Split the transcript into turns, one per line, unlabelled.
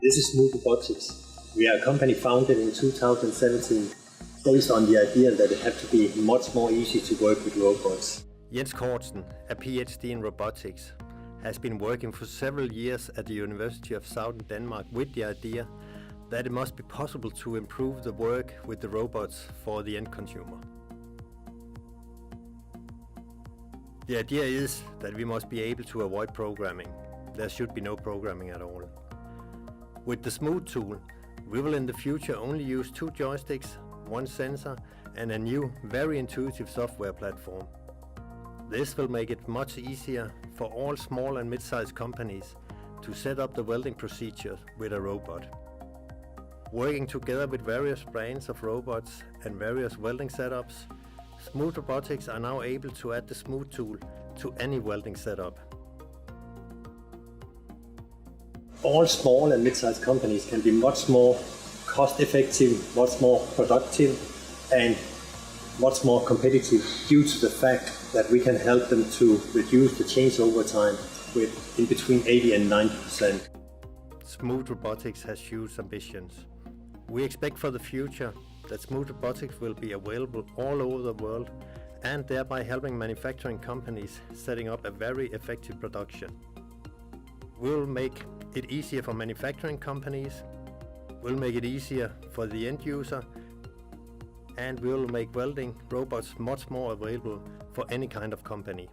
This is Smooth Robotics. We are a company founded in 2017 based on the idea that it had to be much more easy to work with robots.
Jens Kortsen, a PhD in robotics, has been working for several years at the University of Southern Denmark with the idea that it must be possible to improve the work with the robots for the end consumer. The idea is that we must be able to avoid programming. There should be no programming at all. With the Smooth tool, we will in the future only use 2 joysticks, 1 sensor and a new, very intuitive software platform. This will make it much easier for all small and mid-sized companies to set up the welding procedure with a robot. Working together with various brands of robots and various welding setups, Smooth Robotics are now able to add the Smooth tool to any welding setup.
All small and mid-sized companies can be much more cost-effective, much more productive, and much more competitive due to the fact that we can help them to reduce the changeover time with in between 80 and 90%.
Smooth Robotics has huge ambitions. We expect for the future that Smooth Robotics will be available all over the world and thereby helping manufacturing companies setting up a very effective production. We will make it easier for manufacturing companies, we'll make it easier for the end user, and we will make welding robots much more available for any kind of company.